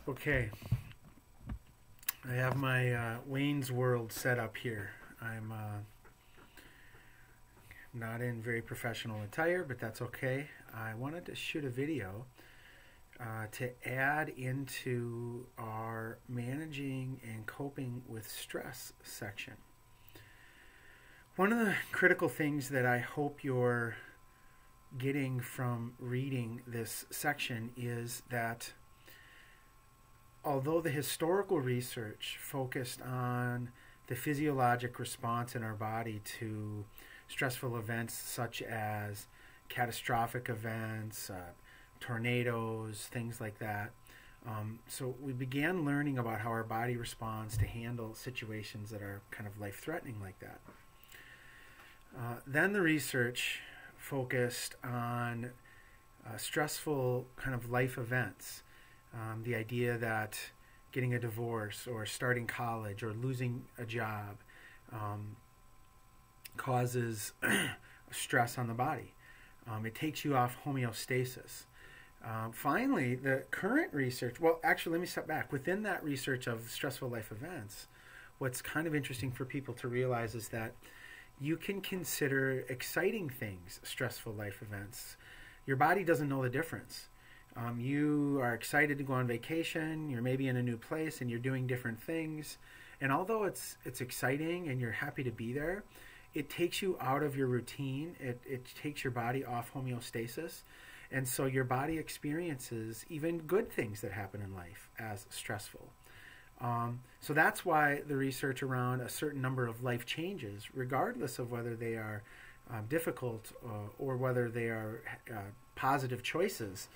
Okay, I have my Wayne's World set up here. I'm not in very professional attire, but that's okay. I wanted to shoot a video to add into our managing and coping with stress section. One of the critical things that I hope you're getting from reading this section is that although the historical research focused on the physiologic response in our body to stressful events such as catastrophic events, tornadoes, things like that, so we began learning about how our body responds to handle situations that are kind of life-threatening like that. Then the research focused on stressful kind of life events. The idea that getting a divorce or starting college or losing a job causes stress on the body. It takes you off homeostasis. Finally, the current research, well, actually, let me step back. Within that research of stressful life events, what's kind of interesting for people to realize is that you can consider exciting things stressful life events. Your body doesn't know the difference. You are excited to go on vacation, you're maybe in a new place and you're doing different things. And although it's exciting and you're happy to be there, it takes you out of your routine. It takes your body off homeostasis. And so your body experiences even good things that happen in life as stressful. So that's why the research around a certain number of life changes, regardless of whether they are difficult or whether they are positive choices,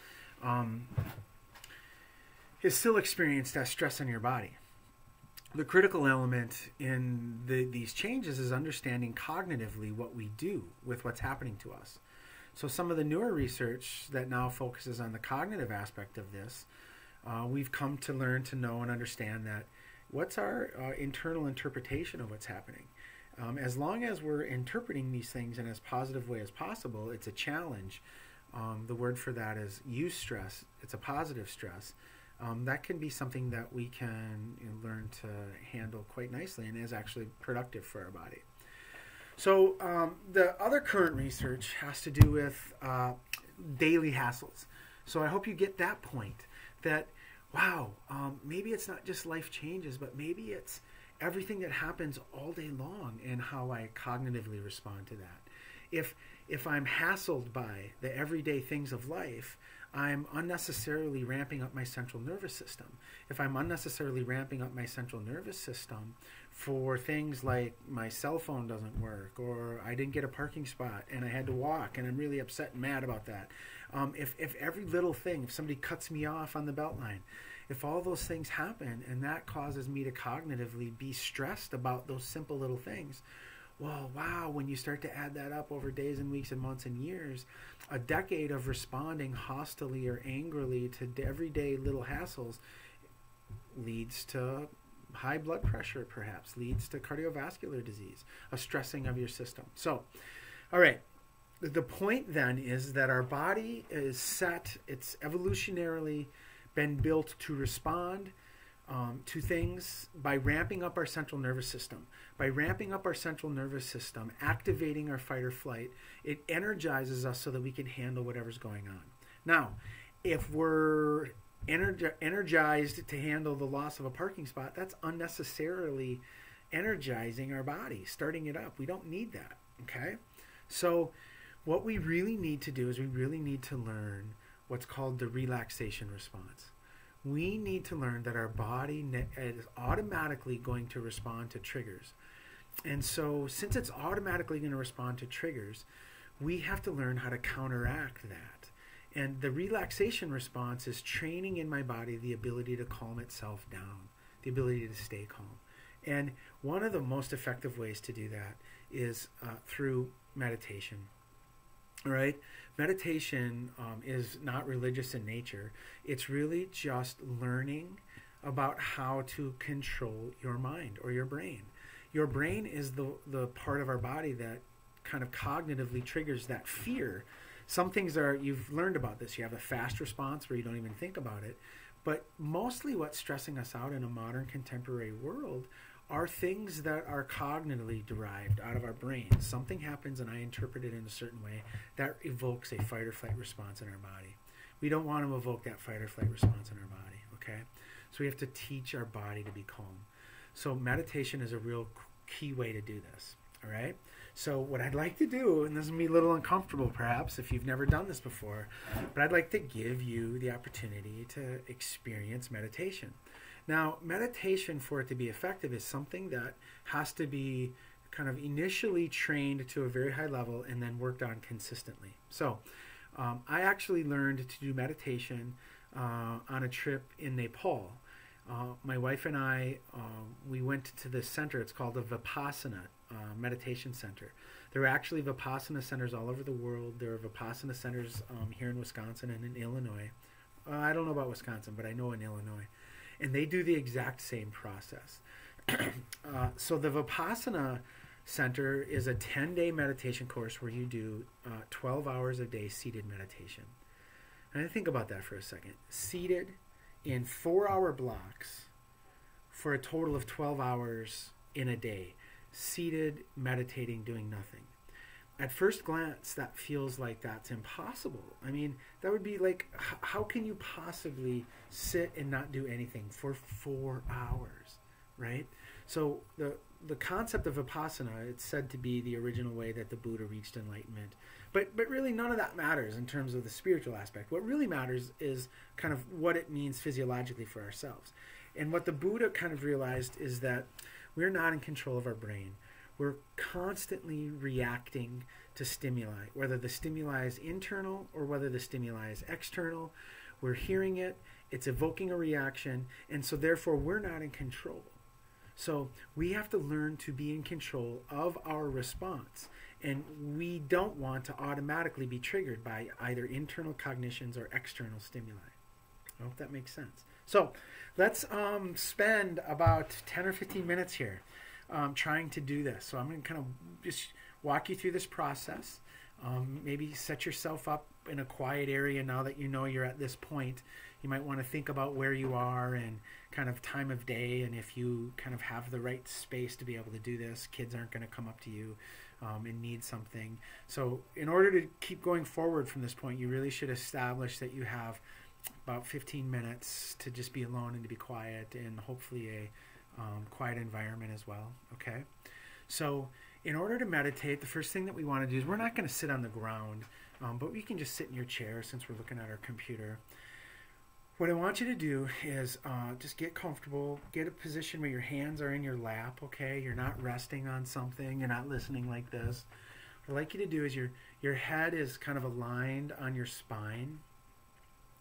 is still experienced as stress on your body. The critical element in these changes is understanding cognitively what we do with what's happening to us. So some of the newer research that now focuses on the cognitive aspect of this, we've come to learn to know and understand that what's our internal interpretation of what's happening. As long as we're interpreting these things in as positive way as possible, it's a challenge. The word for that is eustress. It's a positive stress. That can be something that we can learn to handle quite nicely and is actually productive for our body. So the other current research has to do with daily hassles. So I hope you get that point that, wow, maybe it's not just life changes, but maybe it's everything that happens all day long and how I cognitively respond to that. If I'm hassled by the everyday things of life, I'm unnecessarily ramping up my central nervous system. If I'm unnecessarily ramping up my central nervous system for things like my cell phone doesn't work, or I didn't get a parking spot and I had to walk and I'm really upset and mad about that. If every little thing, if somebody cuts me off on the belt line, if all those things happen and that causes me to cognitively be stressed about those simple little things, well, wow, when you start to add that up over days and weeks and months and years, a decade of responding hostilely or angrily to everyday little hassles leads to high blood pressure, perhaps, leads to cardiovascular disease, a stressing of your system. So, all right, the point then is that our body is set, it's evolutionarily been built to respond to things by ramping up our central nervous system. By ramping up our central nervous system, activating our fight or flight, it energizes us so that we can handle whatever's going on. Now, if we're energized to handle the loss of a parking spot, that's unnecessarily energizing our body, starting it up. We don't need that, okay? So what we really need to do is we really need to learn what's called the relaxation response. We need to learn that our body is automatically going to respond to triggers. And so since it's automatically going to respond to triggers, we have to learn how to counteract that. And the relaxation response is training in my body the ability to calm itself down, the ability to stay calm. And one of the most effective ways to do that is through meditation. All right? Meditation is not religious in nature. It's really just learning about how to control your mind or your brain. Your brain is the part of our body that kind of cognitively triggers that fear. Some things are, you've learned about this. You have a fast response where you don't even think about it. But mostly what's stressing us out in a modern contemporary world are things that are cognitively derived out of our brain. Something happens and I interpret it in a certain way that evokes a fight or flight response in our body. We don't want to evoke that fight or flight response in our body, okay? So we have to teach our body to be calm. So meditation is a real key way to do this, all right? So what I'd like to do, and this will be a little uncomfortable perhaps if you've never done this before, but I'd like to give you the opportunity to experience meditation. Now, meditation, for it to be effective, is something that has to be kind of initially trained to a very high level and then worked on consistently. So I actually learned to do meditation on a trip in Nepal. My wife and I, we went to this center. It's called the Vipassana Meditation Center. There are actually Vipassana centers all over the world. There are Vipassana centers here in Wisconsin and in Illinois. I don't know about Wisconsin, but I know in Illinois. And they do the exact same process. So the Vipassana Center is a 10-day meditation course where you do 12 hours a day seated meditation. And think about that for a second. Seated in 4-hour blocks for a total of 12 hours in a day. Seated, meditating, doing nothing. At first glance, that feels like that's impossible. I mean, that would be like, how can you possibly sit and not do anything for 4 hours, right? So the concept of Vipassana, it's said to be the original way that the Buddha reached enlightenment. But really none of that matters in terms of the spiritual aspect. What really matters is kind of what it means physiologically for ourselves. And what the Buddha kind of realized is that we're not in control of our brain. We're constantly reacting to stimuli, whether the stimuli is internal or whether the stimuli is external. We're hearing it, it's evoking a reaction, and so therefore we're not in control. So we have to learn to be in control of our response, and we don't want to automatically be triggered by either internal cognitions or external stimuli. I hope that makes sense. So let's spend about 10 or 15 minutes here trying to do this. So I'm going to kind of just walk you through this process. Maybe set yourself up in a quiet area now that you know you're at this point. You might want to think about where you are and kind of time of day, and if you kind of have the right space to be able to do this. Kids aren't going to come up to you and need something. So in order to keep going forward from this point, you really should establish that you have about 15 minutes to just be alone and to be quiet, and hopefully a quiet environment as well. Okay, so in order to meditate, the first thing that we want to do is we're not going to sit on the ground, but we can just sit in your chair since we're looking at our computer. What I want you to do is just get comfortable, get a position where your hands are in your lap, okay? You're not resting on something, you're not listening like this. What I'd like you to do is your head is kind of aligned on your spine,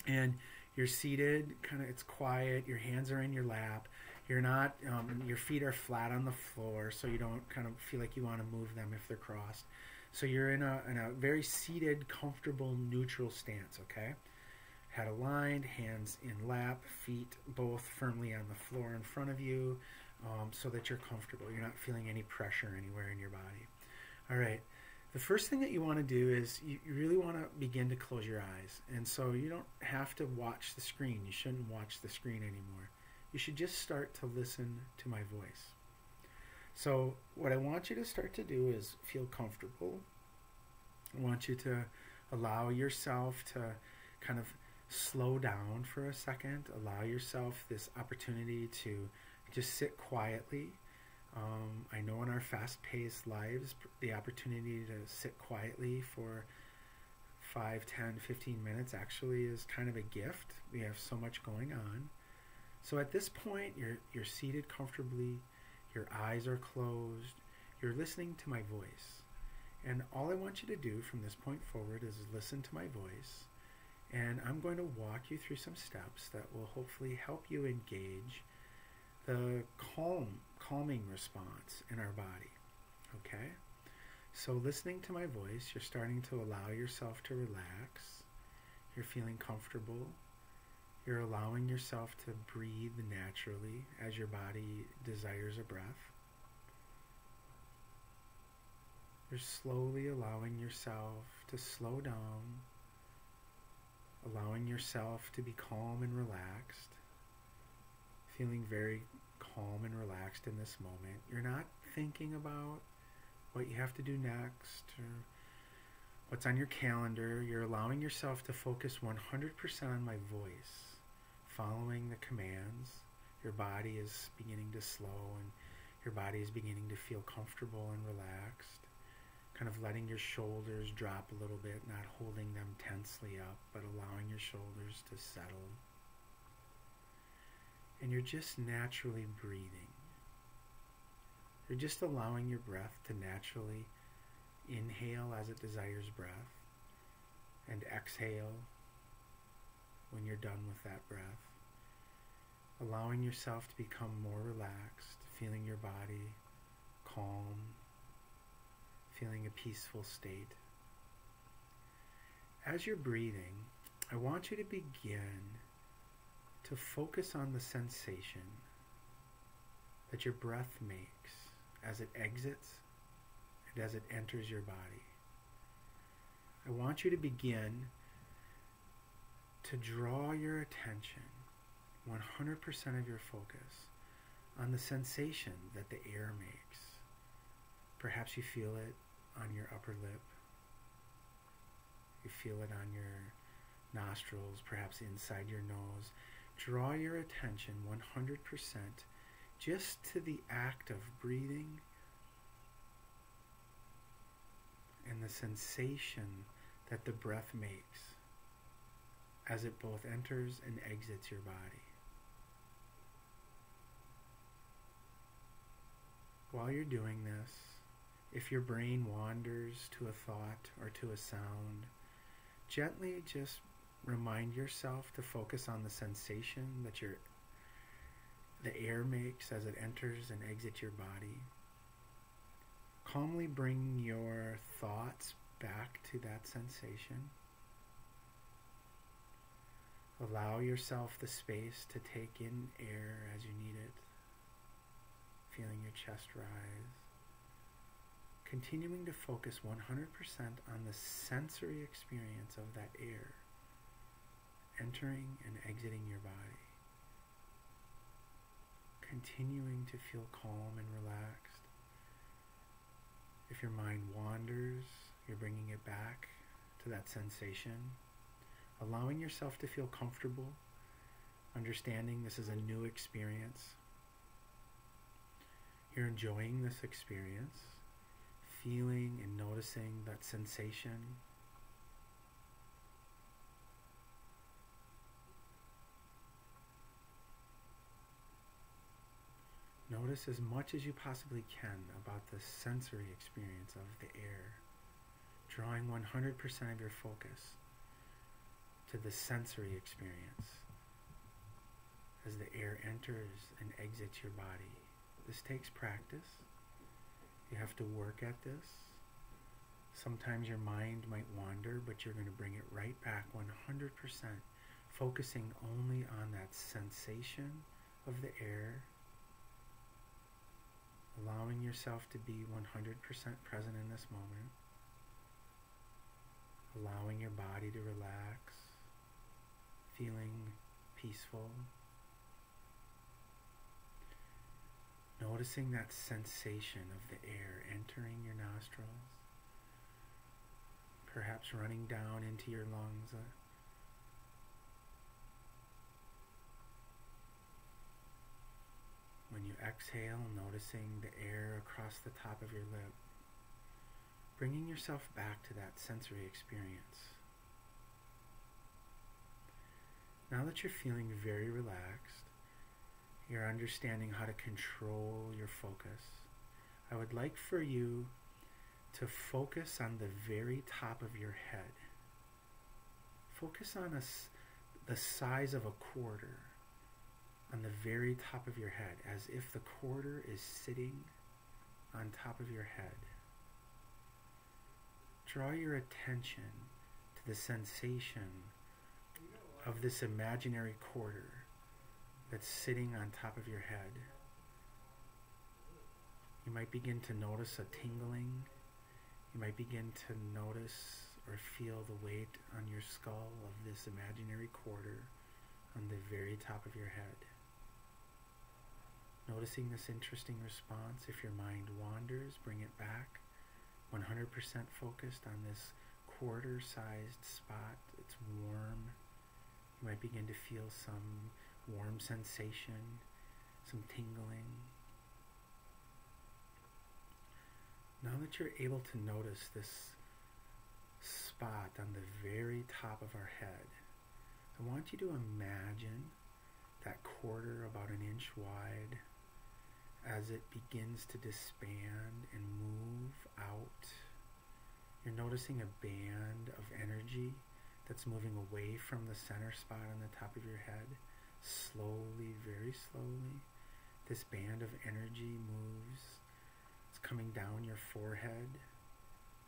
and you're seated, kind of, it's quiet, your hands are in your lap. You're not, your feet are flat on the floor, so you don't kind of feel like you want to move them if they're crossed. So you're in a very seated, comfortable, neutral stance, okay? Head aligned, hands in lap, feet both firmly on the floor in front of you, so that you're comfortable. You're not feeling any pressure anywhere in your body. All right. The first thing that you want to do is you really want to begin to close your eyes. And so you don't have to watch the screen. You shouldn't watch the screen anymore. You should just start to listen to my voice. So what I want you to start to do is feel comfortable. I want you to allow yourself to kind of slow down for a second. Allow yourself this opportunity to just sit quietly. I know in our fast-paced lives, the opportunity to sit quietly for 5, 10, 15 minutes actually is kind of a gift. We have so much going on. So at this point, you're seated comfortably, your eyes are closed, you're listening to my voice. And all I want you to do from this point forward is listen to my voice. And I'm going to walk you through some steps that will hopefully help you engage the calming response in our body. Okay? So listening to my voice, you're starting to allow yourself to relax. You're feeling comfortable. You're allowing yourself to breathe naturally as your body desires a breath. You're slowly allowing yourself to slow down, allowing yourself to be calm and relaxed, feeling very calm and relaxed in this moment. You're not thinking about what you have to do next or what's on your calendar. You're allowing yourself to focus 100% on my voice, following the commands. Your body is beginning to slow and your body is beginning to feel comfortable and relaxed. Kind of letting your shoulders drop a little bit, not holding them tensely up, but allowing your shoulders to settle. And you're just naturally breathing. You're just allowing your breath to naturally inhale as it desires breath and exhale when you're done with that breath. Allowing yourself to become more relaxed, feeling your body calm, feeling a peaceful state. As you're breathing, I want you to begin to focus on the sensation that your breath makes as it exits and as it enters your body. I want you to begin to draw your attention, 100% of your focus, on the sensation that the air makes. Perhaps you feel it on your upper lip. You feel it on your nostrils, perhaps inside your nose. Draw your attention 100% just to the act of breathing and the sensation that the breath makes as it both enters and exits your body. While you're doing this, if your brain wanders to a thought or to a sound, gently just remind yourself to focus on the sensation that the air makes as it enters and exits your body. Calmly bring your thoughts back to that sensation. Allow yourself the space to take in air as you need it, feeling your chest rise. Continuing to focus 100% on the sensory experience of that air entering and exiting your body. Continuing to feel calm and relaxed. If your mind wanders, you're bringing it back to that sensation. Allowing yourself to feel comfortable, understanding this is a new experience. You're enjoying this experience, feeling and noticing that sensation. Notice as much as you possibly can about the sensory experience of the air, drawing 100% of your focus to the sensory experience as the air enters and exits your body. This takes practice. You have to work at this. Sometimes your mind might wander, but you're going to bring it right back 100%, focusing only on that sensation of the air, allowing yourself to be 100% present in this moment, allowing your body to relax, feeling peaceful, noticing that sensation of the air entering your nostrils, perhaps running down into your lungs. When you exhale, noticing the air across the top of your lip, bringing yourself back to that sensory experience. Now that you're feeling very relaxed, you're understanding how to control your focus, I would like for you to focus on the very top of your head. Focus on the size of a quarter on the very top of your head, as if the quarter is sitting on top of your head. Draw your attention to the sensation of this imaginary quarter that's sitting on top of your head. You might begin to notice a tingling. You might begin to notice or feel the weight on your skull of this imaginary quarter on the very top of your head. Noticing this interesting response. If your mind wanders, bring it back. 100% focused on this quarter-sized spot. It's warm. You might begin to feel some warm sensation, some tingling. Now that you're able to notice this spot on the very top of our head, I want you to imagine that quarter about an inch wide as it begins to disband and move out. You're noticing a band of energy that's moving away from the center spot on the top of your head. Slowly, very slowly, this band of energy moves. It's coming down your forehead,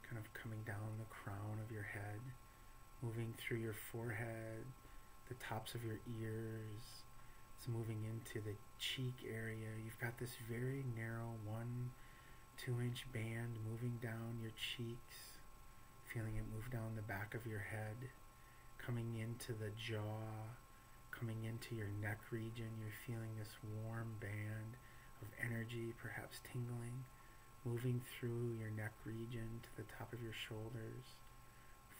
kind of coming down the crown of your head, moving through your forehead, the tops of your ears. It's moving into the cheek area. You've got this very narrow 1-2 inch band moving down your cheeks, feeling it move down the back of your head, coming into the jaw, coming into your neck region. You're feeling this warm band of energy, perhaps tingling, moving through your neck region to the top of your shoulders,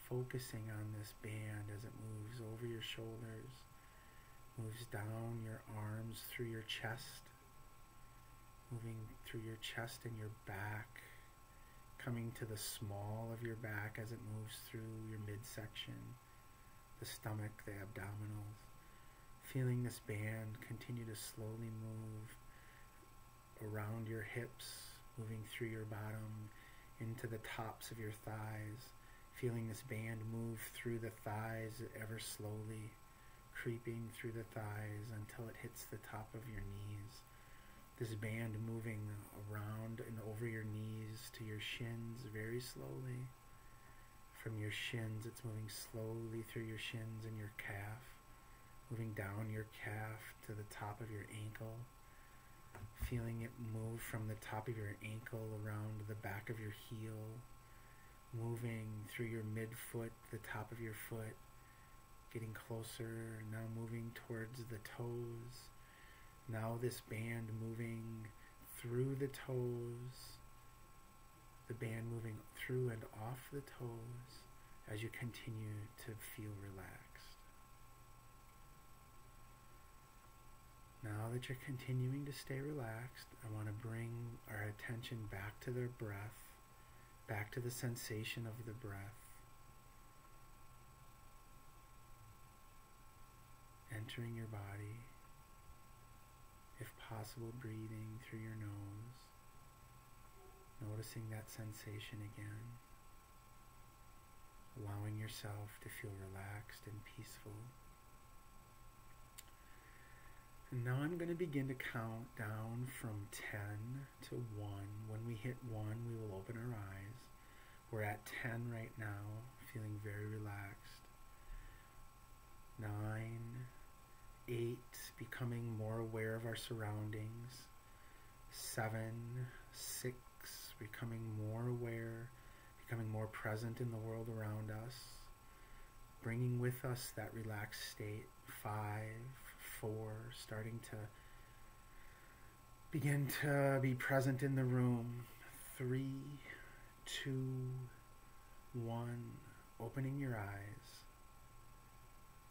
focusing on this band as it moves over your shoulders, moves down your arms through your chest, moving through your chest and your back, coming to the small of your back as it moves through your midsection, the stomach, the abdominals. Feeling this band continue to slowly move around your hips, moving through your bottom, into the tops of your thighs. Feeling this band move through the thighs ever slowly, creeping through the thighs until it hits the top of your knees. This band moving around and over your knees to your shins very slowly. From your shins, it's moving slowly through your shins and your calf, moving down your calf to the top of your ankle. Feeling it move from the top of your ankle around the back of your heel, moving through your midfoot, the top of your foot, getting closer, now moving towards the toes. Now this band moving through the toes, the band moving through and off the toes as you continue to feel relaxed. Now that you're continuing to stay relaxed, I want to bring our attention back to the breath, back to the sensation of the breath. Entering your body, if possible, breathing through your nose, noticing that sensation again, allowing yourself to feel relaxed and peaceful. And now I'm going to begin to count down from 10 to 1. When we hit 1, we will open our eyes. We're at 10 right now, feeling very relaxed. 9, 8, becoming more aware of our surroundings. 7, 6, becoming more aware, becoming more present in the world around us, bringing with us that relaxed state. 5, 4, starting to begin to be present in the room. 3, 2, 1, opening your eyes.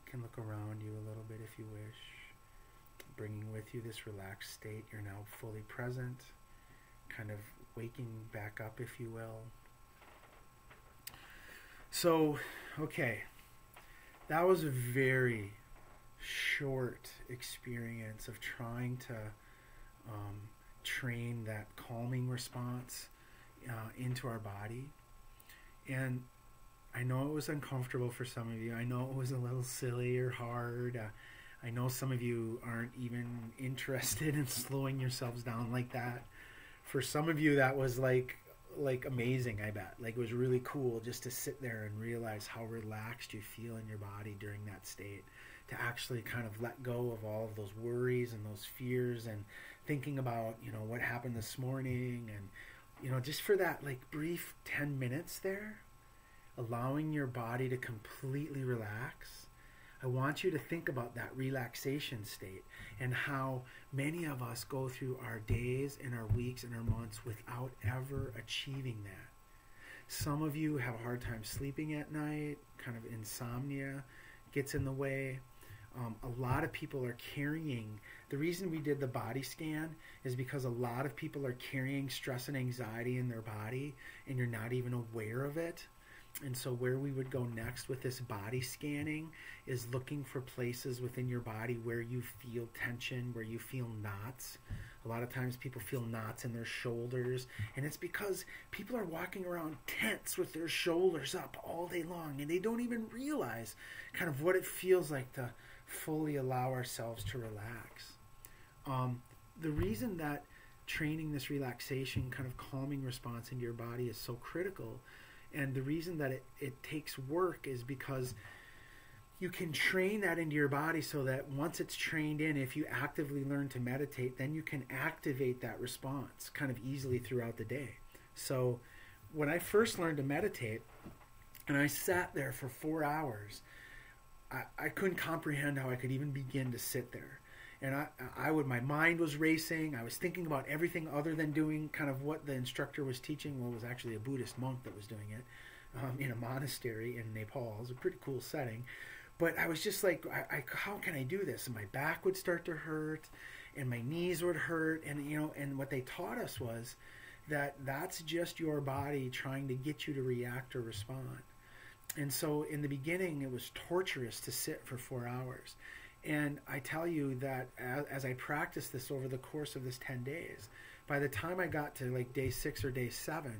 You can look around you a little bit if you wish, bringing with you this relaxed state. You're now fully present, kind of waking back up, if you will. So, okay, that was a very short experience of trying to train that calming response into our body. And I know it was uncomfortable for some of you. I know it was a little silly or hard. I know some of you aren't even interested in slowing yourselves down like that. For some of you, that was like amazing, I bet. Like, it was really cool just to sit there and realize how relaxed you feel in your body during that state. To actually kind of let go of all of those worries and those fears and thinking about, what happened this morning. And, just for that, like, brief 10 minutes there, allowing your body to completely relax, I want you to think about that relaxation state and how many of us go through our days and our weeks and our months without ever achieving that. Some of you have a hard time sleeping at night, kind of insomnia gets in the way. A lot of people are carrying, the reason we did the body scan is because a lot of people are carrying stress and anxiety in their body and you're not even aware of it. And so where we would go next with this body scanning is looking for places within your body where you feel tension, where you feel knots. A lot of times people feel knots in their shoulders, and it's because people are walking around tense with their shoulders up all day long, and they don't even realize kind of what it feels like to fully allow ourselves to relax. The reason that training this relaxation, kind of calming response into your body is so critical, and the reason that it takes work is because you can train that into your body so that once it's trained in, if you actively learn to meditate, then you can activate that response kind of easily throughout the day. So when I first learned to meditate, and I sat there for 4 hours, I couldn't comprehend how I could even begin to sit there. And my mind was racing. I was thinking about everything other than doing kind of what the instructor was teaching. Well, it was actually a Buddhist monk that was doing it in a monastery in Nepal. It was a pretty cool setting. But I was just like, how can I do this? And my back would start to hurt, and my knees would hurt. And, and what they taught us was that that's just your body trying to get you to react or respond. And so in the beginning, it was torturous to sit for 4 hours. And I tell you that as I practiced this over the course of this 10 days, by the time I got to like day 6 or day 7,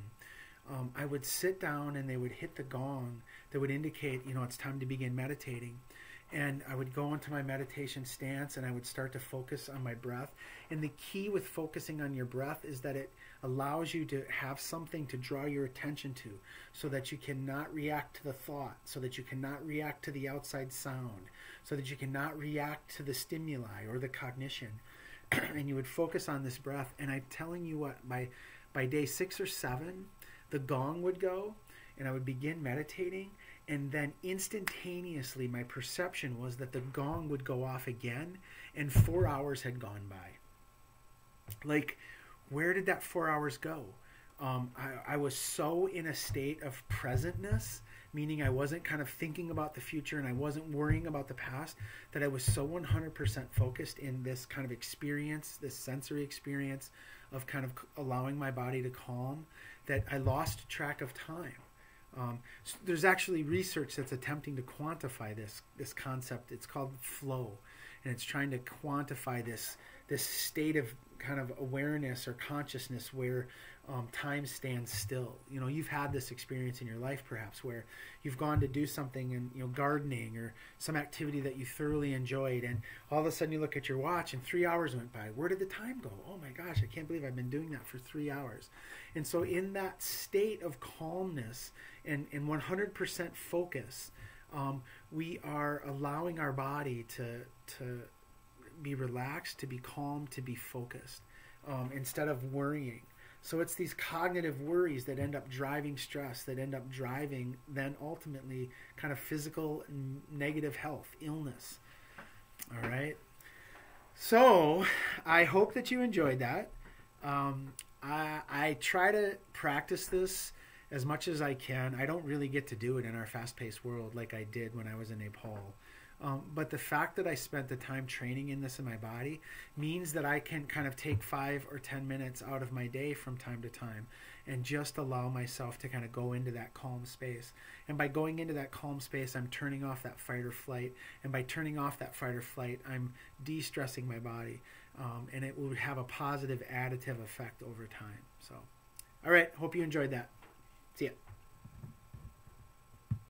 I would sit down and they would hit the gong that would indicate, it's time to begin meditating. And I would go into my meditation stance and I would start to focus on my breath. And the key with focusing on your breath is that it allows you to have something to draw your attention to so that you cannot react to the thought, so that you cannot react to the outside sound, so that you cannot react to the stimuli or the cognition. And you would focus on this breath. And I'm telling you what, by day 6 or 7, the gong would go and I would begin meditating. And then instantaneously, my perception was that the gong would go off again and 4 hours had gone by. Like, where did that 4 hours go? I was so in a state of presentness, meaning I wasn't kind of thinking about the future and I wasn't worrying about the past, that I was so 100% focused in this kind of experience, this sensory experience of kind of allowing my body to calm, that I lost track of time. So there's actually research that's attempting to quantify this concept. It's called flow, and it's trying to quantify this state of kind of awareness or consciousness where time stands still. You've had this experience in your life perhaps where you've gone to do something and gardening or some activity that you thoroughly enjoyed, and all of a sudden you look at your watch and 3 hours went by. Where did the time go? Oh my gosh, I can't believe I've been doing that for 3 hours. And so in that state of calmness and 100% focus, we are allowing our body to be relaxed, to be calm, to be focused, instead of worrying. So it's these cognitive worries that end up driving stress, that end up driving then ultimately kind of physical negative health, illness. All right. So I hope that you enjoyed that. I try to practice this as much as I can. I don't really get to do it in our fast-paced world like I did when I was in Nepal. But the fact that I spent the time training in this in my body means that I can kind of take 5 or 10 minutes out of my day from time to time and just allow myself to kind of go into that calm space. And by going into that calm space, I'm turning off that fight or flight. And by turning off that fight or flight, I'm de-stressing my body. And it will have a positive additive effect over time. So, all right. Hope you enjoyed that. See ya.